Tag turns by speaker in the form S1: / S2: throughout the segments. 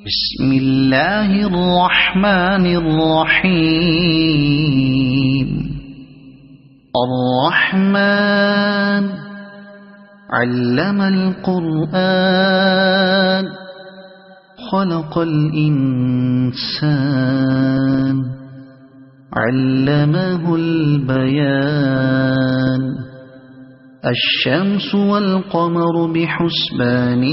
S1: بسم الله الرحمن الرحيم. الرحمن علم القرآن خلق الإنسان علمه البيان. الشمس والقمر بحسبان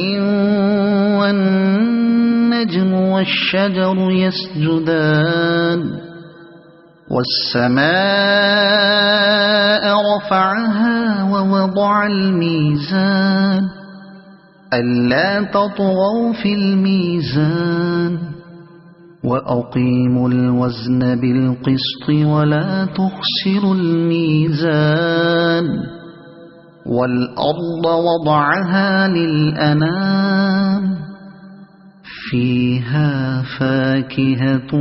S1: والنجم والشجر يسجدان. والسماء رفعها ووضع الميزان ألا تطغوا في الميزان وأقيموا الوزن بالقسط ولا تخسروا الميزان. والأرض وضعها للأنام فيها فاكهة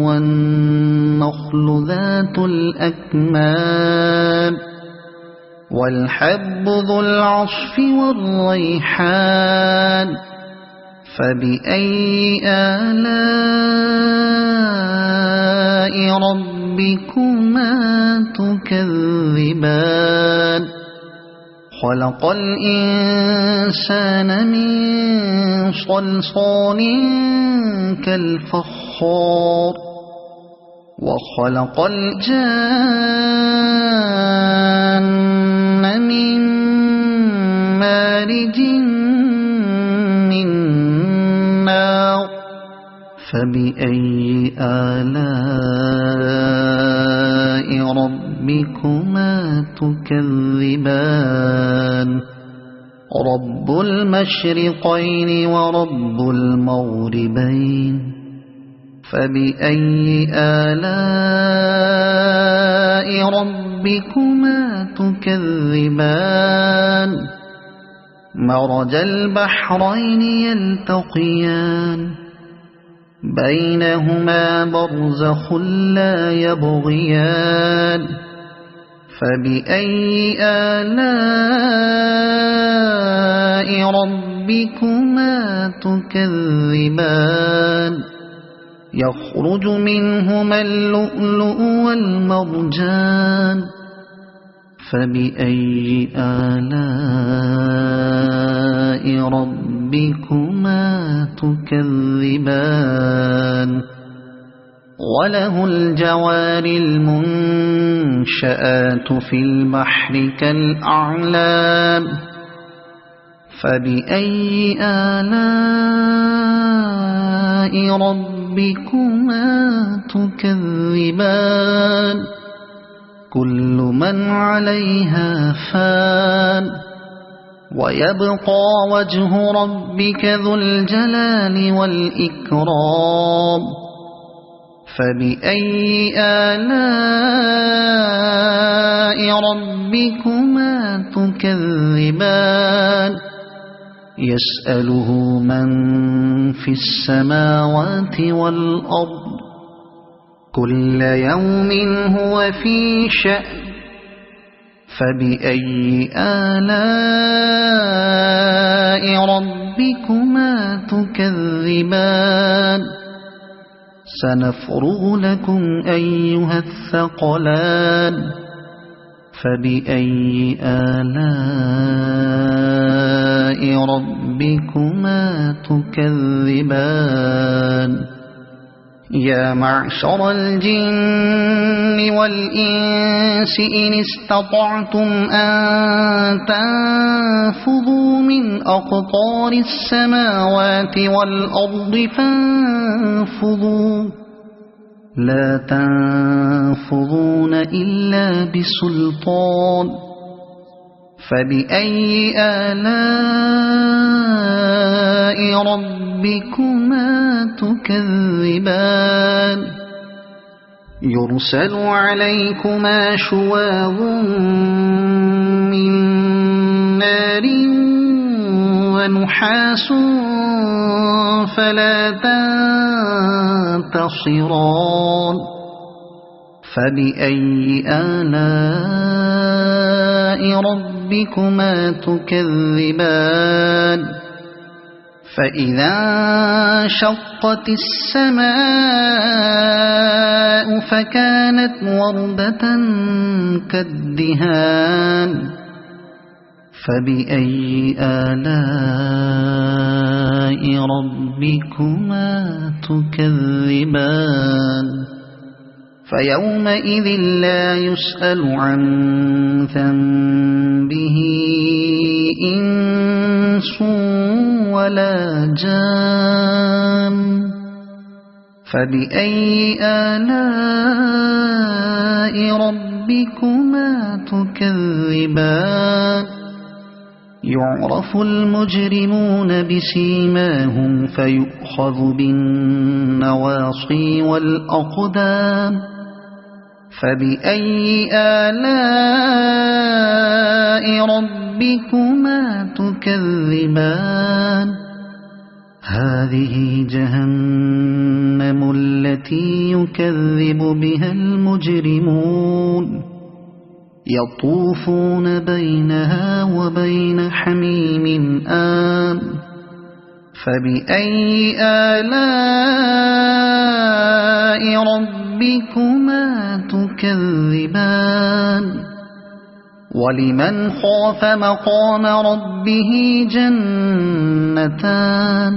S1: والنخل ذات الأكمام والحب ذو العصف والريحان. فبأي آلاء ربكما تكذبان. خلق الإنسان من صلصال كالفخار وخلق الجان من مارج من نار. فبأي آلاء ربكما تكذبان. رب المشرقين ورب المغربين. فبأي آلاء ربكما تكذبان. مرج البحرين يلتقيان بينهما برزخ لا يبغيان. فبأي آلاء ربكما تكذبان. يخرج منهما اللؤلؤ والمرجان. فبأي آلاء ربكما تكذبان. وله الجوار المنشآت في البحر كالأعلام. فبأي آلاء ربكما تكذبان. كل من عليها فان ويبقى وجه ربك ذو الجلال والإكرام. فبأي آلاء ربكما تكذبان. يسأله من في السماوات والأرض كل يوم هو في شأن. فبأي آلاء ربكما تكذبان. سنفرغ لكم أيها الثقلان. فبأي آلاء ربكما تكذبان. يا معشر الجن والإنس إن استطعتم أن تنفذوا من أقطار السماوات والأرض فانفذوا لا تنفذون إلا بسلطان. فبأي آلاء ربكما تكذبان. يرسل عليكما شواظ من نار ونحاس فلا تنتصران. فبأي آلاء ربكما تكذبان. فإذا انشقت السماء فكانت وردة كالدهان فبأي آلاء ربكما تكذبان فيومئذ لا يسأل عن ذنبه إنس ولا جان فبأي آلاء ربكما تكذبان يعرف المجرمون بسيماهم فيؤخذ بالنواصي والأقدام فبأي آلاء ربكما تكذبان هذه جهنم التي يكذب بها المجرمون يطوفون بينها وبين حميم آن فبأي آلاء ربكما تكذبان ولمن خاف مقام ربه جنتان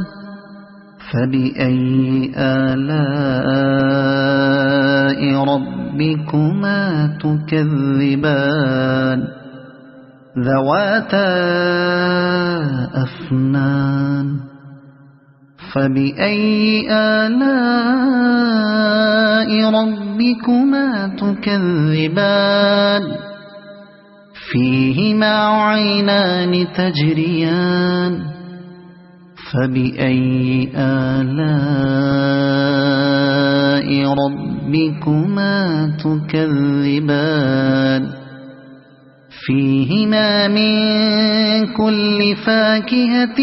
S1: فبأي آلاء ربكما تكذبان ذواتا أفنان فبأي آلاء ربكما تكذبان فيهما عينان تجريان فبأي آلاء ربكما تكذبان فيهما من كل فاكهة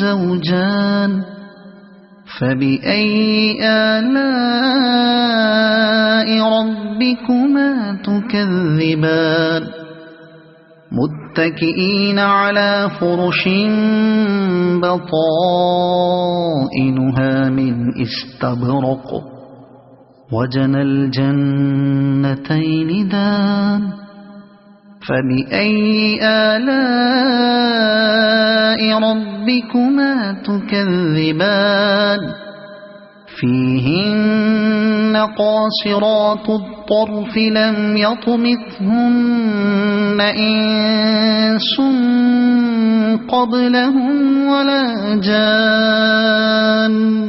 S1: زوجان فبأي آلاء ربكما تكذبان متكئين على فرش بطائنها من استبرق وجنى الجنتين دان فبأي آلاء ربكما تكذبان فيهن قاصرات الطرف لم يطمثهن إنس قبلهم ولا جان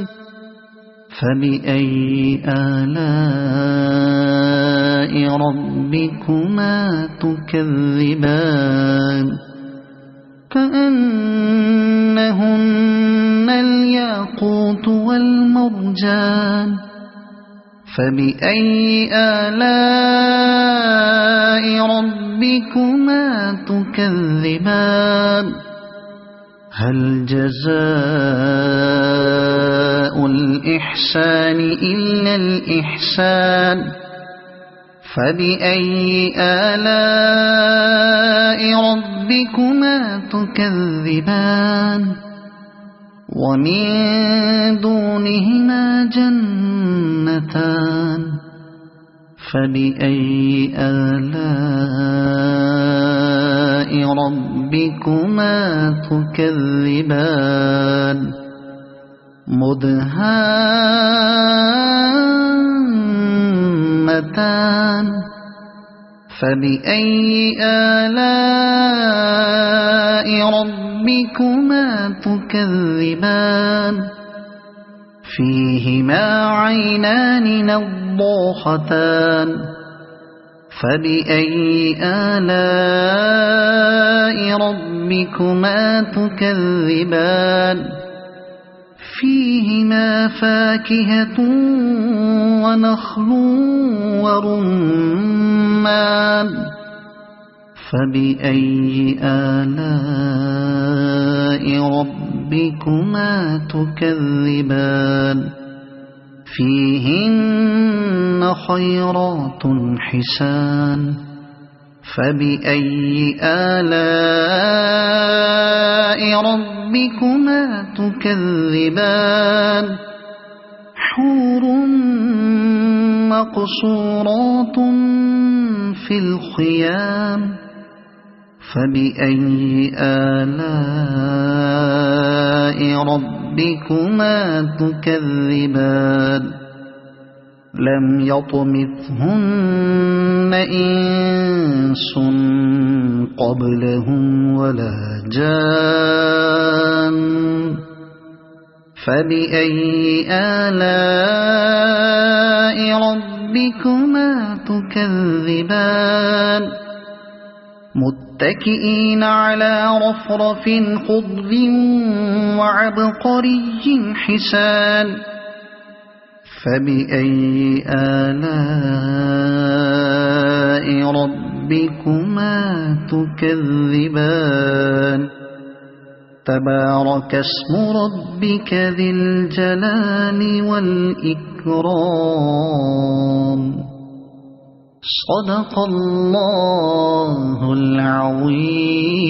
S1: فبأي آلاء ربكما تكذبان كأنهن الياقوت والمرجان فبأي آلاء ربكما تكذبان هل جزاء الإحسان إلا الإحسان فبأي آلاء ربكما تكذبان ومن دونهما جنتان فبأي آلاء ربكما تكذبان مدهامتان فبأي آلاء ربكما تكذبان فيهما عينان نضاختان فبأي آلاء ربكما تكذبان فيهما فاكهة ونخل ورمان فبأي آلاء ربكما تكذبان فيهن خيرات حسان فبأي آلاء ربكما تكذبان حور مقصورات في الخيام فبأي آلاء ربكما تكذبان لم يطمثهن إنس قبلهم ولا جان فبأي آلاء ربكما تكذبان متكئين على رفرف خضر وعبقري حسان فبأي آلاء ربكما تكذبان تبارك اسم ربك ذي الجلال والإكرام صدق الله العظيم.